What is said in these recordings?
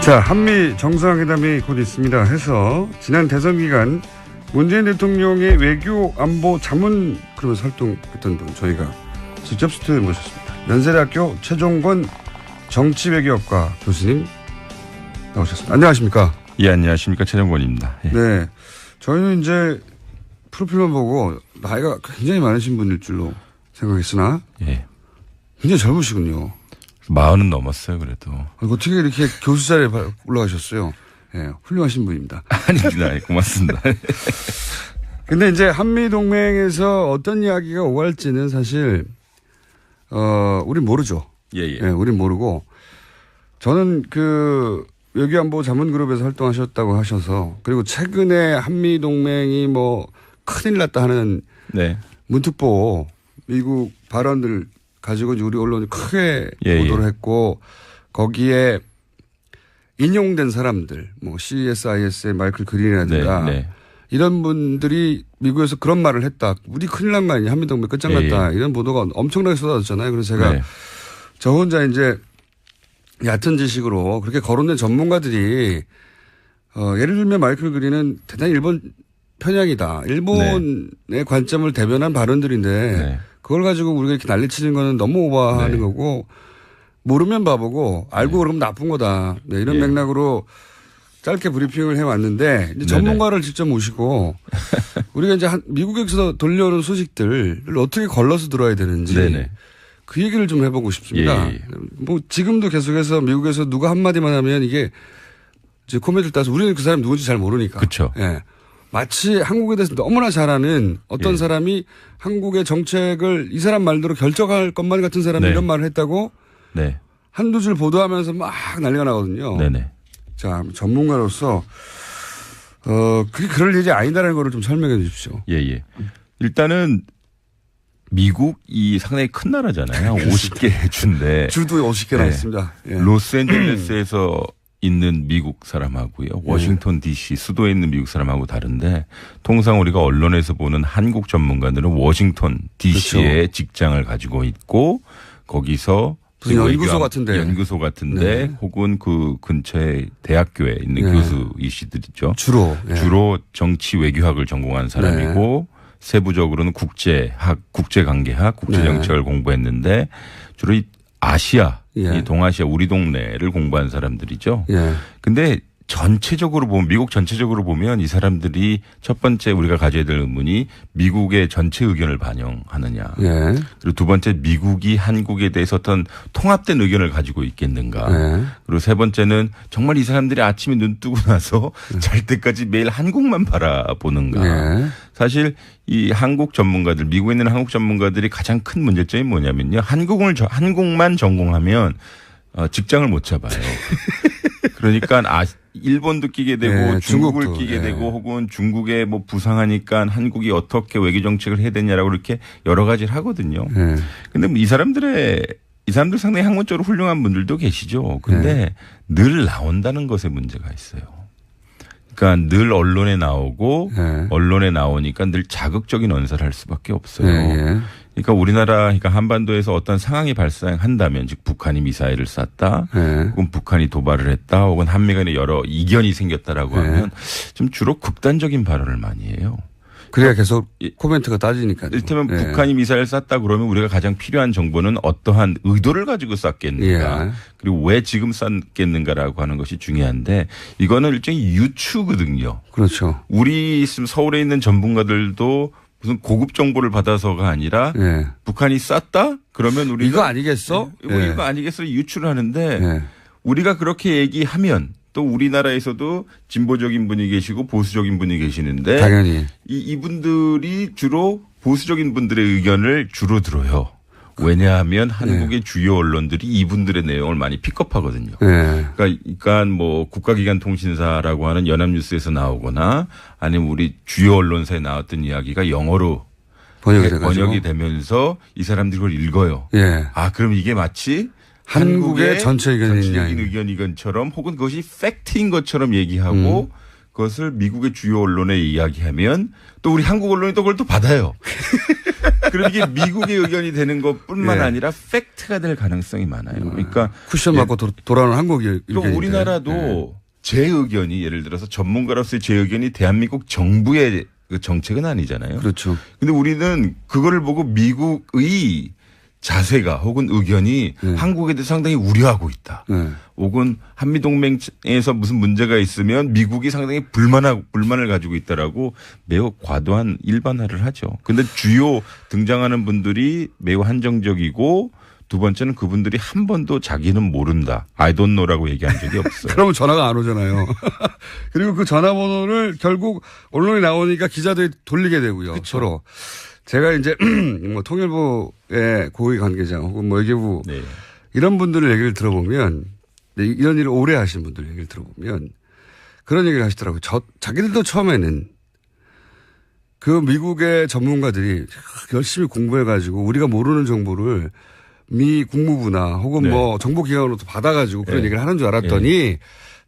자, 한미 정상회담이 곧 있습니다 해서 지난 대선 기간 문재인 대통령의 외교 안보 자문 그룹에서 활동했던 분 저희가 직접 스튜디오에 모셨습니다. 연세대학교 최종권 정치외교학과 교수님 나오셨습니다. 안녕하십니까? 예, 안녕하십니까. 최종권입니다. 예. 네. 저희는 이제 프로필만 보고 나이가 굉장히 많으신 분일 줄로 생각했으나 예. 굉장히 젊으시군요. 40은 넘었어요, 그래도. 어떻게 이렇게 교수 자리에 올라가셨어요? 예, 훌륭하신 분입니다. 아닙니다. 고맙습니다. 근데 이제 한미동맹에서 어떤 이야기가 오갈지는 사실, 우린 모르죠. 예, 예. 예, 우린 모르고. 저는 그 외교안보 자문그룹에서 활동하셨다고 하셔서 그리고 최근에 한미동맹이 뭐 큰일 났다 하는 네. 문특보 미국 발언들 가지고 우리 언론이 크게 예, 보도를 예. 했고 거기에 인용된 사람들 뭐 CSIS의 마이클 그린이라든가 네, 네. 이런 분들이 미국에서 그런 말을 했다. 우리 큰일 난 거 아니냐. 한미동맹 끝장났다. 예, 예. 이런 보도가 엄청나게 쏟아졌잖아요. 그래서 제가 네. 저 혼자 이제 얕은 지식으로 그렇게 거론된 전문가들이 예를 들면 마이클 그린은 대단히 일본 편향이다. 일본의 관점을 대변한 발언들인데 네. 그걸 가지고 우리가 이렇게 난리치는 거는 너무 오버하는 네. 거고 모르면 바보고 알고 그러면 나쁜 거다. 네, 이런 예. 맥락으로 짧게 브리핑을 해왔는데 이제 전문가를 직접 모시고 우리가 이제 미국에서 돌려오는 소식들을 어떻게 걸러서 들어야 되는지 네네. 그 얘기를 좀 해보고 싶습니다. 예, 예. 뭐 지금도 계속해서 미국에서 누가 한마디만 하면 이게 이제 코미디를 따서 우리는 그 사람이 누군지 잘 모르니까. 그렇죠. 예. 마치 한국에 대해서 너무나 잘 아는 어떤 예. 사람이 한국의 정책을 이 사람 말대로 결정할 것만 같은 사람이 네. 이런 말을 했다고 네. 한두 줄 보도하면서 막 난리가 나거든요. 네네. 자, 전문가로서 그게 그럴 일이 아니다라는 거를 좀 설명해 주십시오. 예, 예. 일단은 미국이 상당히 큰 나라잖아요. 50개 주인데. 주도 50개나 네. 있습니다. 예. 로스앤젤레스에서 있는 미국 사람하고요. 워싱턴 DC 수도에 있는 미국 사람하고 다른데 통상 우리가 언론에서 보는 한국 전문가들은 워싱턴 DC에 그렇죠. 직장을 가지고 있고 거기서 무슨 연구소 같은데. 연구소 같은데 네. 혹은 그 근처에 대학교에 있는 네. 교수이시들이죠. 주로. 예. 주로 정치 외교학을 전공한 사람이고 세부적으로는 국제학, 국제관계학, 국제정책을 공부했는데 주로 이 아시아, 예. 이 동아시아 우리 동네를 공부한 사람들이죠. 예. 근데 전체적으로 보면 미국 전체적으로 보면 이 사람들이 첫 번째 우리가 가져야 될 의문이 미국의 전체 의견을 반영하느냐. 예. 그리고 두 번째 미국이 한국에 대해서 어떤 통합된 의견을 가지고 있겠는가. 예. 그리고 세 번째는 정말 이 사람들이 아침에 눈 뜨고 나서 잘 때까지 매일 한국만 바라보는가. 예. 사실 이 한국 전문가들, 미국에 있는 한국 전문가들이 가장 큰 문제점이 뭐냐면요. 한국만 전공하면 직장을 못 잡아요. 그러니까 일본도 끼게 되고 네, 중국을 중국도, 끼게 네. 되고 혹은 중국에 뭐 부상하니까 한국이 어떻게 외교 정책을 해야 되냐라고 이렇게 여러 가지를 하거든요. 네. 근데 이 사람들 상당히 학문적으로 훌륭한 분들도 계시죠. 근데 늘 나온다는 것에 문제가 있어요. 그러니까 늘 언론에 나오고 네. 언론에 나오니까 늘 자극적인 언사를 할 수밖에 없어요. 네. 그러니까 그러니까 한반도에서 어떤 상황이 발생한다면 즉 북한이 미사일을 쐈다 네. 혹은 북한이 도발을 했다 혹은 한미 간에 여러 이견이 생겼다라고 네. 하면 좀 주로 극단적인 발언을 많이 해요. 그래야 계속 코멘트가 따지니까요. 이를테면 예. 북한이 미사일을 쐈다 그러면 우리가 가장 필요한 정보는 어떠한 의도를 가지고 쐈겠는가. 예. 그리고 왜 지금 쐈겠는가라고 하는 것이 중요한데 이거는 일종의 유추거든요. 그렇죠. 우리 서울에 있는 전문가들도 무슨 고급 정보를 받아서가 아니라 예. 북한이 쐈다? 그러면 우리가 이거 아니겠어? 이거 아니겠어? 유추를 하는데 예. 우리가 그렇게 얘기하면 또 우리나라에서도 진보적인 분이 계시고 보수적인 분이 계시는데 당연히. 이분들이 주로 보수적인 분들의 의견을 주로 들어요. 왜냐하면 한국의 주요 언론들이 이분들의 내용을 많이 픽업하거든요. 예. 그러니까 뭐 국가기관 통신사라고 하는 연합뉴스에서 나오거나 아니면 우리 주요 언론사에 나왔던 이야기가 영어로 번역이 되면서 이 사람들이 그걸 읽어요. 예. 아, 그럼 이게 마치 한국의 전체 전체적인 의견이건처럼 혹은 그것이 팩트인 것처럼 얘기하고 그것을 미국의 주요 언론에 이야기하면 또 우리 한국 언론이 또 그걸 또 받아요. 그럼 이게 미국의 의견이 되는 것뿐만 예. 아니라 팩트가 될 가능성이 많아요. 그러니까 쿠션 맞고 돌아오는 한국 의견. 또 우리나라도 제 의견이 예를 들어서 전문가로서의 제 의견이 대한민국 정부의 그 정책은 아니잖아요. 그렇죠. 근데 우리는 그거를 보고 미국의 자세가 혹은 의견이 한국에 대해서 상당히 우려하고 있다. 혹은 한미동맹에서 무슨 문제가 있으면 미국이 상당히 불만을 가지고 있다라고 매우 과도한 일반화를 하죠. 근데 주요 등장하는 분들이 매우 한정적이고 두 번째는 그분들이 한 번도 자기는 모른다. I don't know라고 얘기한 적이 없어요. 그러면 전화가 안 오잖아요. 그리고 그 전화번호를 결국 언론에 나오니까 기자들이 돌리게 되고요. 그쵸. 서로. 제가 이제 뭐 통일부의 고위 관계자 혹은 뭐 외교부 네. 이런 분들의 얘기를 들어보면 이런 일을 오래 하신 분들 얘기를 들어보면 그런 얘기를 하시더라고요. 자기들도 처음에는 그 미국의 전문가들이 열심히 공부해가지고 우리가 모르는 정보를 미 국무부나 혹은 네. 뭐 정보기관으로부터 받아가지고 그런 네. 얘기를 하는 줄 알았더니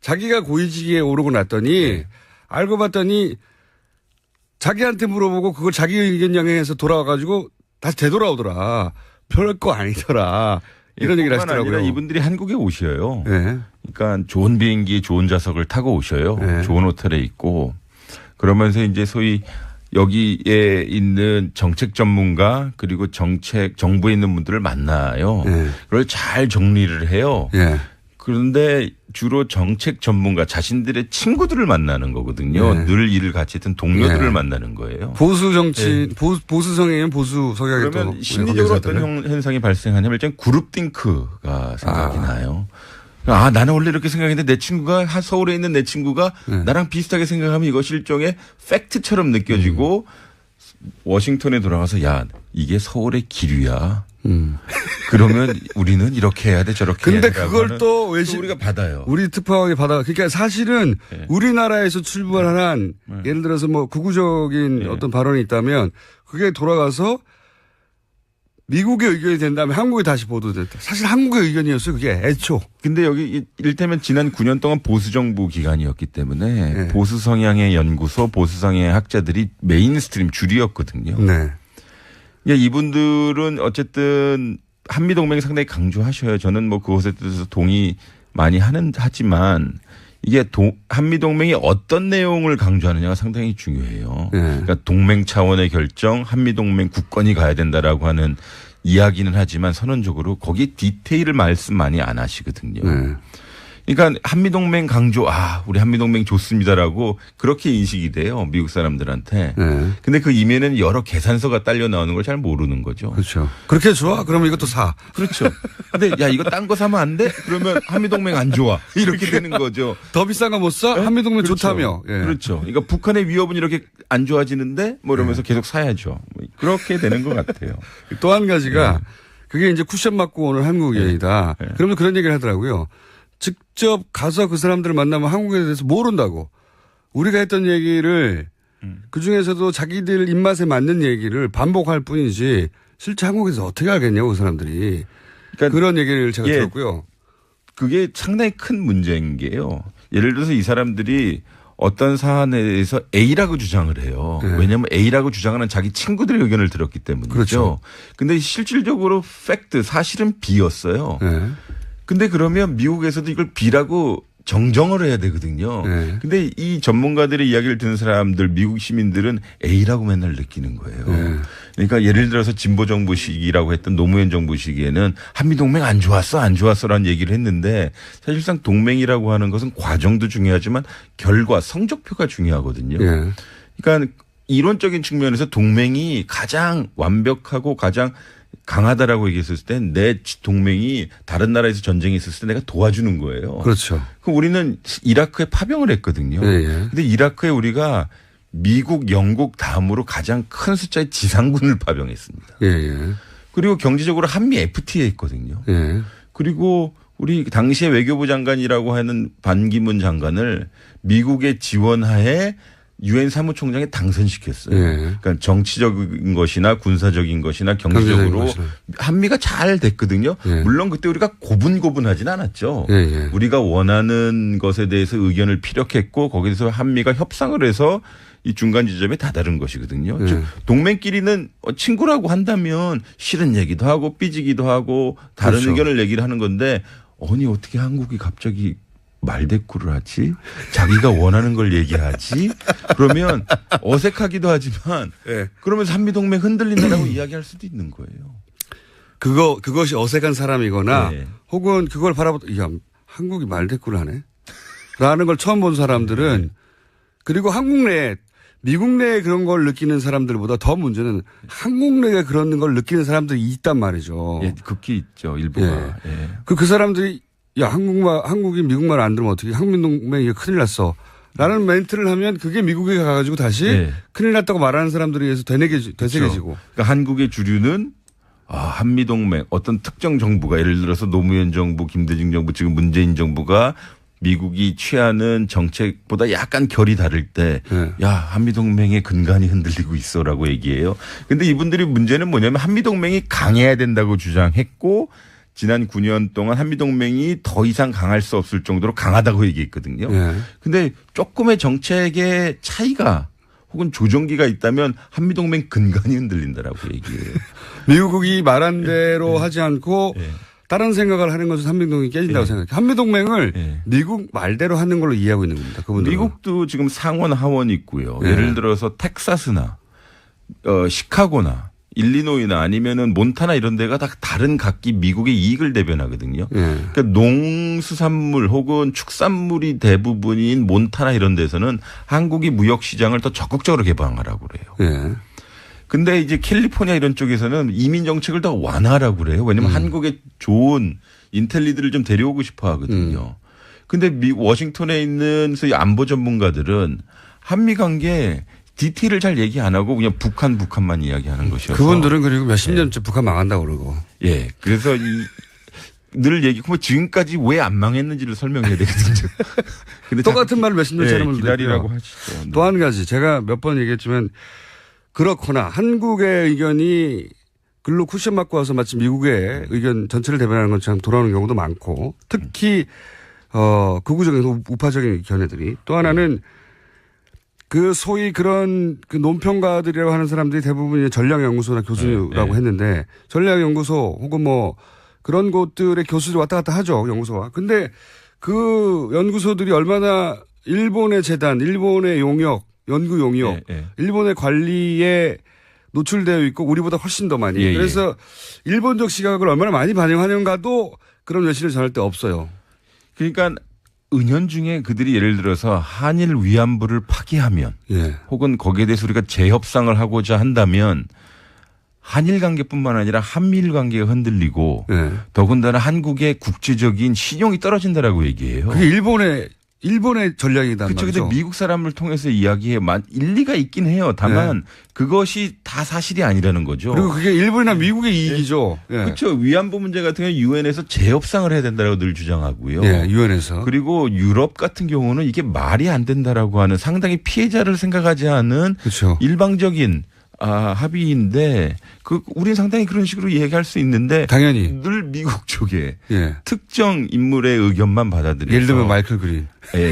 자기가 고위직에 오르고 났더니 알고 봤더니 자기한테 물어보고 그걸 자기 의견 양해해서 돌아와가지고 다시 되돌아오더라. 별거 아니더라. 이런 얘기를 하시더라고요. 아니라 이분들이 한국에 오셔요. 네. 그러니까 좋은 비행기에 좋은 좌석을 타고 오셔요. 네. 좋은 호텔에 있고 그러면서 이제 소위 여기에 있는 정책 전문가 그리고 정부에 있는 분들을 만나요. 네. 그걸 잘 정리를 해요. 네. 그런데 주로 정책 전문가 자신들의 친구들을 만나는 거거든요. 네. 늘 일을 같이 했던 동료들을 네. 만나는 거예요. 보수 정치, 보수 성향이면 보수 성향이 또. 그러면 심리적으로 어떤 현상이 발생하냐면 일단 그룹 띵크가 생각이 나요. 아, 나는 원래 이렇게 생각했는데 내 친구가 서울에 있는 내 친구가 나랑 비슷하게 생각하면 이것이 일종의 팩트처럼 느껴지고 워싱턴에 돌아가서 야, 이게 서울의 기류야. 그러면 우리는 이렇게 해야 돼 저렇게 해야 돼. 근데 그걸 또 우리가 받아요. 우리 특파원이 그러니까 사실은 네. 우리나라에서 출발한 예를 들어서 뭐 극우적인 어떤 발언이 있다면 그게 돌아가서 미국의 의견이 된 다음에 한국에 다시 보도됐다. 사실 한국의 의견이었어요. 그게 애초. 근데 여기 이를테면 지난 9년 동안 보수정부 기간이었기 때문에 보수 성향의 연구소, 보수 성향의 학자들이 메인스트림 줄이었거든요. 네. 이분들은 어쨌든 한미동맹 상당히 강조하셔요. 저는 뭐 그것에 대해서 동의 많이 하지만 이게 한미동맹이 어떤 내용을 강조하느냐가 상당히 중요해요. 그러니까 동맹 차원의 결정, 한미동맹 국권이 가야 된다라고 하는 이야기는 하지만 선언적으로 거기 디테일을 말씀 많이 안 하시거든요. 그러니까 한미동맹 강조, 우리 한미동맹 좋습니다라고 그렇게 인식이 돼요. 미국 사람들한테. 근데 그 이면에는 여러 계산서가 딸려 나오는 걸 잘 모르는 거죠. 그렇죠. 그렇게 좋아? 그러면 이것도 사. 그렇죠. 근데 야, 이거 딴 거 사면 안 돼? 그러면 한미동맹 안 좋아. 이렇게 되는 거죠. 더 비싼 거 못 사? 한미동맹 그렇죠. 좋다며. 예. 그렇죠. 그러니까 북한의 위협은 이렇게 안 좋아지는데 뭐 이러면서 계속 사야죠. 그렇게 되는 것 같아요. 또 한 가지가 그게 이제 쿠션 맞고 오는 한국 의견이다. 그러면 그런 얘기를 하더라고요. 직접 가서 그 사람들을 만나면 한국에 대해서 모른다고. 우리가 했던 얘기를 그중에서도 자기들 입맛에 맞는 얘기를 반복할 뿐이지 실제 한국에서 어떻게 알겠냐고 그 사람들이. 그러니까 그런 얘기를 제가 들었고요. 그게 상당히 큰 문제인 게요. 예를 들어서 이 사람들이 어떤 사안에 대해서 A라고 주장을 해요. 왜냐하면 A라고 주장하는 자기 친구들의 의견을 들었기 때문이죠. 그렇죠. 근데 실질적으로 사실은 B였어요. 근데 그러면 미국에서도 이걸 B라고 정정을 해야 되거든요. 근데 이 전문가들의 이야기를 듣는 사람들, 미국 시민들은 A라고 맨날 느끼는 거예요. 그러니까 예를 들어서 진보 정부 시기라고 했던 노무현 정부 시기에는 한미동맹 안 좋았어라는 얘기를 했는데 사실상 동맹이라고 하는 것은 과정도 중요하지만 결과, 성적표가 중요하거든요. 그러니까 이론적인 측면에서 동맹이 가장 완벽하고 가장 강하다라고 얘기했을 때 내 동맹이 다른 나라에서 전쟁이 있었을 때 내가 도와주는 거예요. 그렇죠. 그럼 우리는 이라크에 파병을 했거든요. 근데 이라크에 우리가 미국, 영국 다음으로 가장 큰 숫자의 지상군을 파병했습니다. 그리고 경제적으로 한미 FTA 했거든요. 그리고 우리 당시에 외교부 장관이라고 하는 반기문 장관을 미국의 지원하에 유엔 사무총장에 당선시켰어요. 그러니까 정치적인 것이나 군사적인 것이나 경제적으로 한미가 잘 됐거든요. 물론 그때 우리가 고분고분하진 않았죠. 우리가 원하는 것에 대해서 의견을 피력했고 거기서 한미가 협상을 해서 이 중간 지점에 다다른 것이거든요. 네. 즉 동맹끼리는 친구라고 한다면 싫은 얘기도 하고 삐지기도 하고 다른 그렇죠. 의견을 얘기를 하는 건데 아니 어떻게 한국이 갑자기 말대꾸를 하지? 자기가 원하는 걸 얘기하지? 그러면 어색하기도 하지만 네. 그러면서 한미동맹 흔들린다라고 이야기할 수도 있는 거예요. 그것이 어색한 사람이거나 네. 혹은 그걸 바라보다 야, 한국이 말대꾸를 하네? 라는 걸 처음 본 사람들은 그리고 한국 내에 미국 내에 그런 걸 느끼는 사람들보다 더 문제는 한국 내에 그런 걸 느끼는 사람들이 있단 말이죠. 예, 극히 있죠. 일부가. 예. 그 사람들이 야, 한국이 미국말 안 들으면 어떻게 한민동맹이 큰일 났어. 라는 멘트를 하면 그게 미국에 가가지고 다시 네. 큰일 났다고 말하는 사람들에 의해서 되새겨지고. 그렇죠. 그러니까 한국의 주류는 한미동맹 어떤 특정 정부가 예를 들어서 노무현 정부, 김대중 정부, 지금 문재인 정부가 미국이 취하는 정책보다 약간 결이 다를 때, 네. 야, 한미동맹의 근간이 흔들리고 있어라고 얘기해요. 근데 이분들이 문제는 뭐냐면 한미동맹이 강해야 된다고 주장했고, 지난 9년 동안 한미동맹이 더 이상 강할 수 없을 정도로 강하다고 얘기했거든요. 네. 근데 조금의 정책의 차이가 혹은 조정기가 있다면 한미동맹 근간이 흔들린다라고 얘기해요. 미국이 말한 대로 하지 않고 네. 다른 생각을 하는 것은 한미동맹이 깨진다고 생각해요. 한미동맹을 미국 말대로 하는 걸로 이해하고 있는 겁니다. 그분들은. 미국도 지금 상원 하원이 있고요. 네. 예를 들어서 텍사스나 시카고나 일리노이나 아니면은 몬타나 이런 데가 다 다른 각기 미국의 이익을 대변하거든요. 그러니까 농수산물 혹은 축산물이 대부분인 몬타나 이런 데서는 한국이 무역 시장을 더 적극적으로 개방하라고 그래요. 근데 이제 캘리포니아 이런 쪽에서는 이민 정책을 더 완화하라고 그래요. 왜냐하면 한국에 좋은 인텔리들을 좀 데려오고 싶어 하거든요. 근데 워싱턴에 있는 소위 안보 전문가들은 한미 관계 디테일을 잘 얘기 안 하고 그냥 북한만 이야기하는 것이어서. 그분들은 그리고 몇십 년째 북한 망한다고 그러고. 예. 그래서 늘 얘기하면 지금까지 왜 안 망했는지를 설명해야 되거든요. 근데 똑같은 말을 몇십 년째 하는 분들 기다리라고 있고요. 하시죠. 또 한 가지 제가 몇 번 얘기했지만 그렇거나 한국의 의견이 글로 쿠션 맞고 와서 마치 미국의 의견 전체를 대변하는 것처럼 돌아오는 경우도 많고 특히 극우적인 우파적인 견해들이 또 하나는 그 소위 그런 그 논평가들이라고 하는 사람들이 대부분 전략연구소나 교수라고 했는데 전략연구소 혹은 뭐 그런 곳들의 교수들이 왔다 갔다 하죠. 연구소와. 근데 그 연구소들이 얼마나 일본의 재단, 일본의 용역, 연구 용역, 일본의 관리에 노출되어 있고 우리보다 훨씬 더 많이. 그래서 일본적 시각을 얼마나 많이 반영하는가도 그런 외신을 전할 때 없어요. 그러니까 은연중에 그들이 예를 들어서 한일 위안부를 파기하면 혹은 거기에 대해서 우리가 재협상을 하고자 한다면 한일 관계뿐만 아니라 한미일 관계가 흔들리고 더군다나 한국의 국제적인 신용이 떨어진다라고 얘기해요. 그게 일본의 전략이다. 그렇죠. 근데 미국 사람을 통해서 이야기해 일리가 있긴 해요. 다만 그것이 다 사실이 아니라는 거죠. 그리고 그게 일본이나 미국의 이익이죠. 그렇죠. 위안부 문제 같은 경우는 유엔에서 재협상을 해야 된다고 늘 주장하고요. 유엔에서. 그리고 유럽 같은 경우는 이게 말이 안 된다라고 하는 상당히 피해자를 생각하지 않은 일방적인 합의인데 우리는 상당히 그런 식으로 얘기할 수 있는데 당연히 늘 미국 쪽에 특정 인물의 의견만 받아들여서 예를 들면 마이클 그린.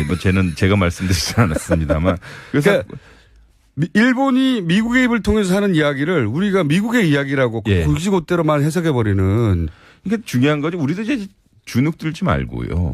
뭐 제가 말씀드리지 않았습니다만 그래서 그러니까 일본이 미국의 입을 통해서 하는 이야기를 우리가 미국의 이야기라고 굳이곧대로만 해석해 버리는. 그러니까 중요한 거죠. 우리도 이제 주눅 들지 말고요.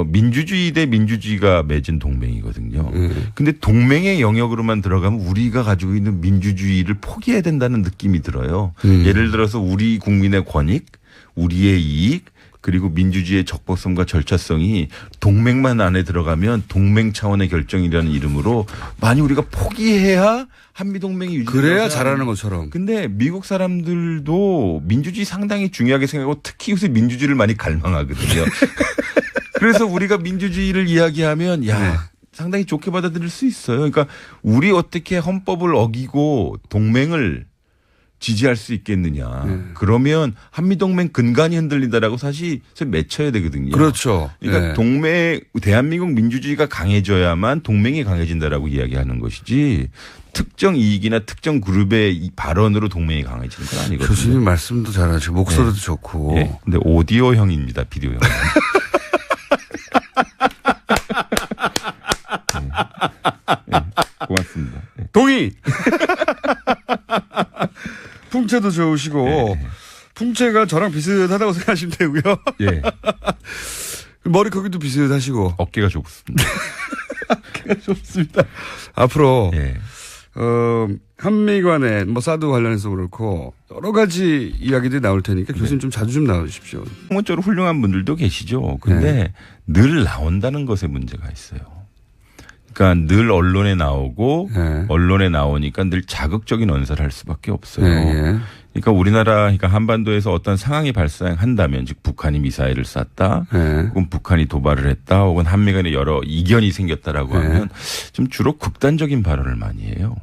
민주주의 대 민주주의가 맺은 동맹이거든요. 근데 동맹의 영역으로만 들어가면 우리가 가지고 있는 민주주의를 포기해야 된다는 느낌이 들어요. 예를 들어서 우리 국민의 권익, 우리의 이익, 그리고 민주주의의 적법성과 절차성이 동맹만 안에 들어가면 동맹 차원의 결정이라는 이름으로 많이 우리가 포기해야 한미동맹이 유지돼서 그래야 잘하는 것처럼. 근데 미국 사람들도 민주주의 상당히 중요하게 생각하고 특히 요새 민주주의를 많이 갈망하거든요. 그래서 우리가 민주주의를 이야기하면 상당히 좋게 받아들일 수 있어요. 그러니까 우리 어떻게 헌법을 어기고 동맹을 지지할 수 있겠느냐. 그러면 한미동맹 근간이 흔들린다라고 사실 맺혀야 되거든요. 그렇죠. 그러니까 대한민국 민주주의가 강해져야만 동맹이 강해진다라고 이야기하는 것이지 특정 이익이나 특정 그룹의 발언으로 동맹이 강해지는 건 아니거든요. 교수님 말씀도 잘하시고 목소리도 좋고. 근데 오디오형입니다. 비디오형. 고맙습니다. 풍채도 좋으시고 네. 풍채가 저랑 비슷하다고 생각하시면 되고요. 예. 머리 크기도 비슷하시고 어깨가 좋습니다. 좋습니다. 앞으로 예. 한미 간에 뭐 사드 관련해서 그렇고 여러 가지 이야기들이 나올 테니까 교수님 좀 자주 좀 나와주십시오. 학문적으로 훌륭한 분들도 계시죠. 근데 늘 나온다는 것에 문제가 있어요. 그러니까 늘 언론에 나오고 언론에 나오니까 늘 자극적인 언사를 할 수밖에 없어요. 그러니까 우리나라, 그러니까 한반도에서 어떤 상황이 발생한다면, 즉 북한이 미사일을 쐈다, 혹은 북한이 도발을 했다, 혹은 한미 간에 여러 이견이 생겼다라고 하면 좀 주로 극단적인 발언을 많이 해요.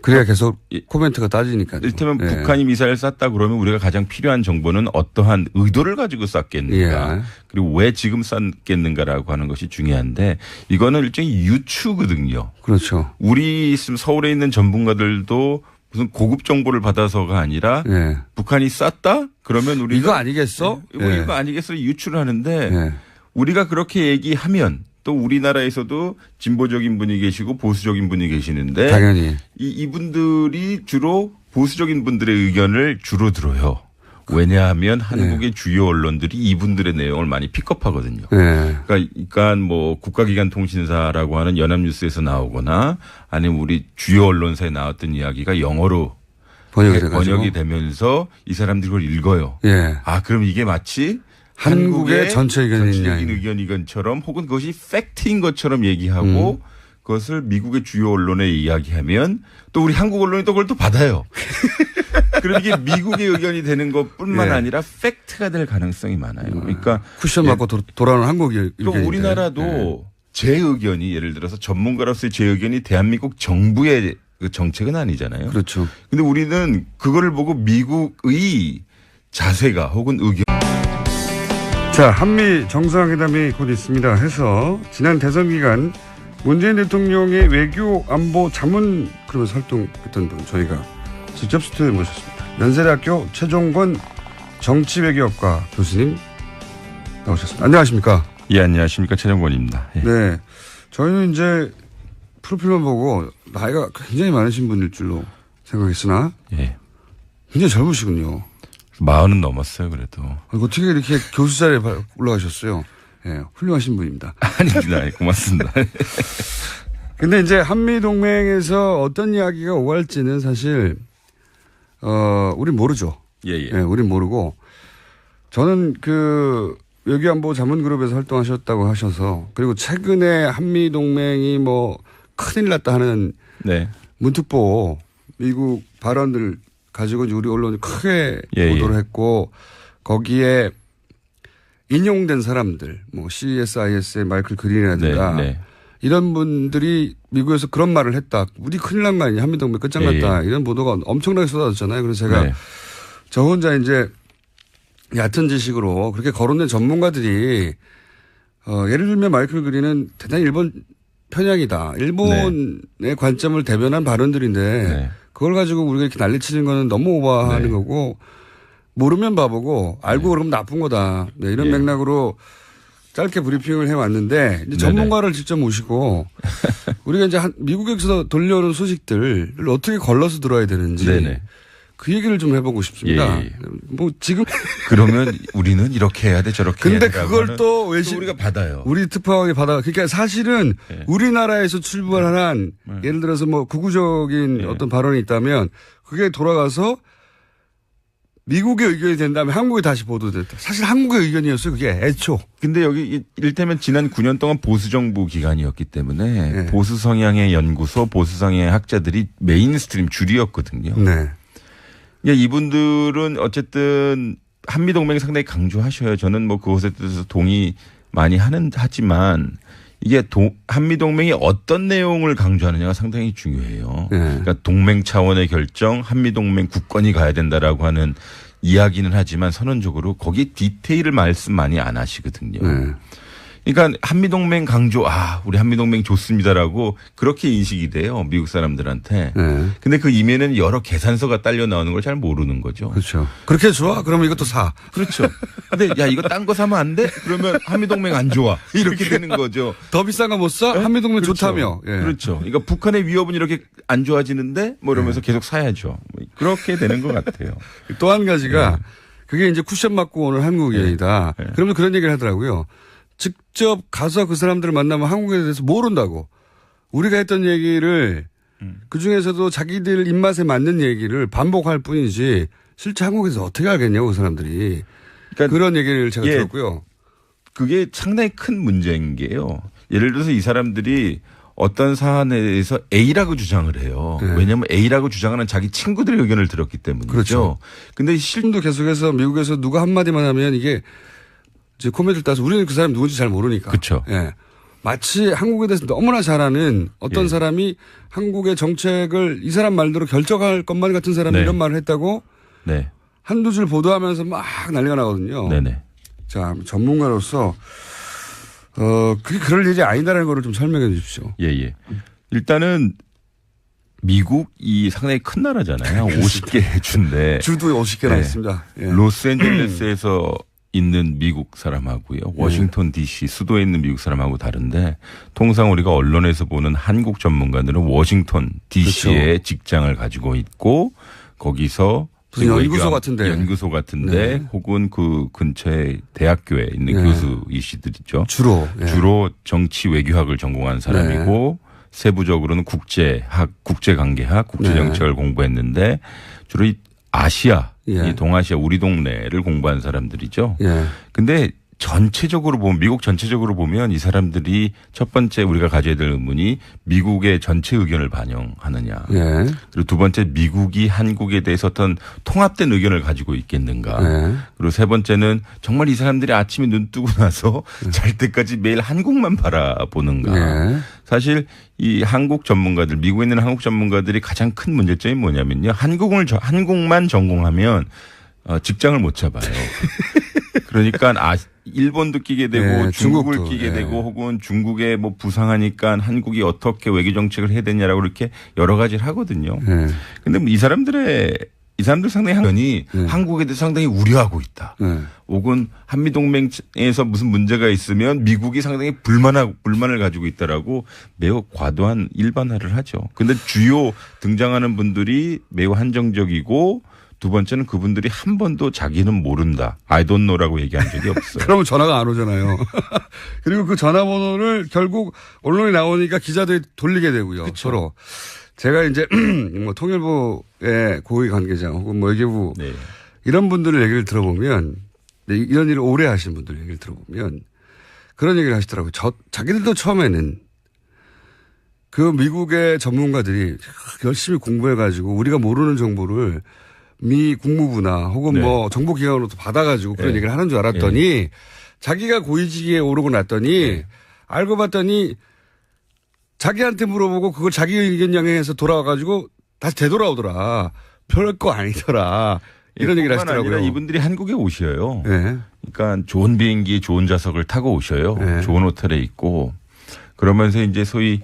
그래야 계속 코멘트가 따지니까요. 이를테면 북한이 미사일을 쐈다 그러면 우리가 가장 필요한 정보는 어떠한 의도를 가지고 쐈겠는가, 그리고 왜 지금 쐈겠는가라고 하는 것이 중요한데, 이거는 일종의 유추거든요. 그렇죠. 우리 있으면 서울에 있는 전문가들도 무슨 고급 정보를 받아서가 아니라 북한이 쐈다? 그러면 우리가 이거 아니겠어? 이거 아니겠어? 유추를 하는데 우리가 그렇게 얘기하면 또 우리나라에서도 진보적인 분이 계시고 보수적인 분이 계시는데 당연히 이분들이 주로 보수적인 분들의 의견을 주로 들어요. 왜냐하면 한국의 주요 언론들이 이분들의 내용을 많이 픽업하거든요. 그러니까 뭐 국가기관 통신사라고 하는 연합뉴스에서 나오거나 아니면 우리 주요 언론사에 나왔던 이야기가 영어로 번역이 되면서 이 사람들이 그걸 읽어요. 아, 그럼 이게 마치 한국의 전체 의견이건처럼 혹은 그것이 팩트인 것처럼 얘기하고 그것을 미국의 주요 언론에 이야기하면 또 우리 한국 언론이 또 그걸 또 받아요. 그럼 이게 미국의 의견이 되는 것뿐만 아니라 팩트가 될 가능성이 많아요. 그러니까 쿠션 맞고 돌아오는 한국 의견. 또 우리나라도 제 의견이 예를 들어서 전문가로서의 제 의견이 대한민국 정부의 그 정책은 아니잖아요. 그렇죠. 근데 우리는 그거를 보고 미국의 자세가 혹은 의견. 자, 한미 정상회담이 곧 있습니다 해서 지난 대선 기간 문재인 대통령의 외교 안보 자문 그러면서 활동했던 분 저희가 직접 스튜디오에 모셨습니다. 연세대학교 최종권 정치외교학과 교수님 나오셨습니다. 안녕하십니까? 예, 안녕하십니까. 최종권입니다. 예. 네. 저희는 이제 프로필만 보고 나이가 굉장히 많으신 분일 줄로 생각했으나 굉장히 젊으시군요. 40은 넘었어요, 그래도. 어떻게 이렇게 교수 자리에 올라가셨어요? 예, 훌륭하신 분입니다. 아닙니다. 고맙습니다. 근데 이제 한미동맹에서 어떤 이야기가 오갈지는 사실, 우린 모르죠. 우린 모르고. 저는 그 외교안보 자문그룹에서 활동하셨다고 하셔서 그리고 최근에 한미동맹이 뭐 큰일 났다 하는 문특보 미국 발언들 가지고 우리 언론이 크게 보도를 했고 거기에 인용된 사람들 뭐 CSIS의 마이클 그린이라든가 이런 분들이 미국에서 그런 말을 했다. 우리 큰일 난 거 아니냐. 한미동맹 끝장났다. 이런 보도가 엄청나게 쏟아졌잖아요. 그래서 제가 저 혼자 이제 얕은 지식으로 그렇게 거론된 전문가들이 예를 들면 마이클 그린은 대단히 일본 편향이다. 일본의 관점을 대변한 발언들인데 그걸 가지고 우리가 이렇게 난리치는 거는 너무 오버하는 거고 모르면 바보고 알고 그러면 나쁜 거다. 이런 맥락으로 짧게 브리핑을 해왔는데 이제 전문가를 직접 모시고 우리가 이제 미국에서 돌려오는 소식들을 어떻게 걸러서 들어야 되는지 그 얘기를 좀 해보고 싶습니다. 뭐 지금 그러면 우리는 이렇게 해야 돼 저렇게 해야 돼. 근데 그걸 또 우리가 받아요. 우리 특파원이 받아. 그러니까 사실은 우리나라에서 출발한 예를 들어서 뭐 극우적인 어떤 발언이 있다면 그게 돌아가서 미국의 의견이 된다면 한국에 다시 보도됐다. 사실 한국의 의견이었어요. 그게 애초. 근데 여기 이를테면 지난 9년 동안 보수정부 기간이었기 때문에 보수 성향의 연구소, 보수 성향의 학자들이 메인스트림 줄이었거든요. 그러니까 이분들은 어쨌든 한미동맹 상당히 강조하셔요. 저는 뭐 그것에 대해서 동의 많이 하지만 이게 한미동맹이 어떤 내용을 강조하느냐가 상당히 중요해요. 그러니까 동맹 차원의 결정, 한미동맹 국권이 가야 된다라고 하는 이야기는 하지만 선언적으로 거기에 디테일을 말씀 많이 안 하시거든요. 그러니까 한미동맹 강조, 우리 한미동맹 좋습니다라고 그렇게 인식이 돼요. 미국 사람들한테. 네. 근데 그 이면에는 여러 계산서가 딸려 나오는 걸 잘 모르는 거죠. 그렇죠. 그렇게 좋아? 그러면 이것도 사. 그렇죠. 근데 야, 이거 딴 거 사면 안 돼? 그러면 한미동맹 안 좋아. 이렇게 되는 거죠. 더 비싼 거 못 사? 한미동맹 그렇죠. 좋다며. 예. 그렇죠. 그러니까 북한의 위협은 이렇게 안 좋아지는데 뭐 이러면서 계속 사야죠. 그렇게 되는 것 같아요. 또 한 가지가 그게 이제 쿠션 맞고 오는 한국인이다. 네. 그러면 그런 얘기를 하더라고요. 직접 가서 그 사람들을 만나면 한국에 대해서 모른다고. 우리가 했던 얘기를 그 중에서도 자기들 입맛에 맞는 얘기를 반복할 뿐이지 실제 한국에서 어떻게 알겠냐고 그 사람들이. 그러니까 그런 얘기를 제가 들었고요. 그게 상당히 큰 문제인 게요. 예를 들어서 이 사람들이 어떤 사안에 대해서 A라고 주장을 해요. 네. 왜냐하면 A라고 주장하는 자기 친구들의 의견을 들었기 때문이죠. 그렇죠. 근데 실도 계속해서 미국에서 누가 한마디만 하면 이게 이제 코미디를 따서 우리는 그 사람이 누군지 잘 모르니까. 그렇죠. 예. 마치 한국에 대해서 너무나 잘 아는 어떤 예. 사람이 한국의 정책을 이 사람 말대로 결정할 것만 같은 사람이 네. 이런 말을 했다고 네. 한두 줄 보도하면서 막 난리가 나거든요. 네네. 자, 전문가로서 그게 그럴 일이 아니다라는 거를 좀 설명해 주십시오. 예. 일단은 미국이 상당히 큰 나라잖아요. 50개 주인데. 줄도 50개나 네. 있습니다. 예. 로스앤젤레스에서 있는 미국 사람하고요. 워싱턴 DC 수도에 있는 미국 사람하고 다른데 통상 우리가 언론에서 보는 한국 전문가들은 워싱턴 DC에 그렇죠. 직장을 가지고 있고 거기서 무슨 연구소 같은데. 연구소 같은데 네. 혹은 그 근처에 대학교에 있는 네. 교수이시들이죠. 주로. 예. 주로 정치 외교학을 전공한 사람이고 세부적으로는 국제학, 국제관계학, 국제정책을 공부했는데 주로 이 아시아, 예. 이 동아시아 우리 동네를 공부한 사람들이죠. 예. 근데 전체적으로 보면 미국 전체적으로 보면 이 사람들이 첫 번째 우리가 가져야 될 의문이 미국의 전체 의견을 반영하느냐. 예. 그리고 두 번째 미국이 한국에 대해서 어떤 통합된 의견을 가지고 있겠는가. 예. 그리고 세 번째는 정말 이 사람들이 아침에 눈 뜨고 나서 잘 때까지 매일 한국만 바라보는가. 예. 사실 이 한국 전문가들, 미국에 있는 한국 전문가들이 가장 큰 문제점이 뭐냐면요. 한국만 전공하면 직장을 못 잡아요. 그러니까 일본도 끼게 되고 네, 중국을 중국도, 끼게 네. 되고 혹은 중국에 뭐 부상하니까 한국이 어떻게 외교 정책을 해야 되냐라고 이렇게 여러 가지를 하거든요. 네. 근데 이 사람들 상당히 한국이 한국에 대해서 상당히 우려하고 있다. 네. 혹은 한미동맹에서 무슨 문제가 있으면 미국이 상당히 불만을 가지고 있다라고 매우 과도한 일반화를 하죠. 근데 주요 등장하는 분들이 매우 한정적이고 두 번째는 그분들이 한 번도 자기는 모른다. I don't know라고 얘기한 적이 없어요. 그러면 전화가 안 오잖아요. 그리고 그 전화번호를 결국 언론에 나오니까 기자들이 돌리게 되고요. 그쵸. 서로. 제가 이제 뭐 통일부의 고위 관계자 혹은 뭐 외교부 네. 이런 분들의 얘기를 들어보면 이런 일을 오래 하신 분들 얘기를 들어보면 그런 얘기를 하시더라고요. 자기들도 처음에는 그 미국의 전문가들이 열심히 공부해가지고 우리가 모르는 정보를 미 국무부나 혹은 네. 뭐 정보기관으로도 받아가지고 그런 네. 얘기를 하는 줄 알았더니 자기가 고위직에 오르고 났더니 알고 봤더니 자기한테 물어보고 그걸 자기 의견 양해해서 돌아와가지고 다시 되돌아오더라. 별거 아니더라. 이런 얘기를 뿐만 하시더라고요. 아니라 이분들이 한국에 오셔요. 네. 그러니까 좋은 비행기에 좋은 좌석을 타고 오셔요. 네. 좋은 호텔에 있고 그러면서 이제 소위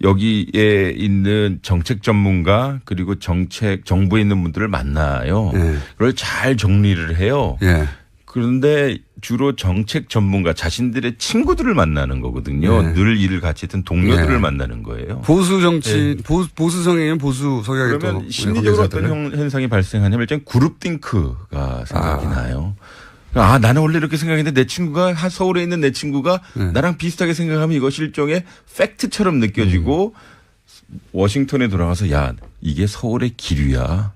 여기에 있는 정책 전문가 그리고 정부에 있는 분들을 만나요. 네. 그걸 잘 정리를 해요. 네. 그런데 주로 정책 전문가 자신들의 친구들을 만나는 거거든요. 네. 늘 일을 같이 했던 동료들을 네. 만나는 거예요. 보수 정치, 보수 성향이면 보수 성향이 또. 그러면 심리적으로 어떤 현상이 발생하냐면 일단 그룹 띵크가 생각이 나요. 나는 원래 이렇게 생각했는데 내 친구가 서울에 있는 내 친구가 나랑 비슷하게 생각하면 이것이 일종의 팩트처럼 느껴지고 워싱턴에 돌아가서 야 이게 서울의 기류야.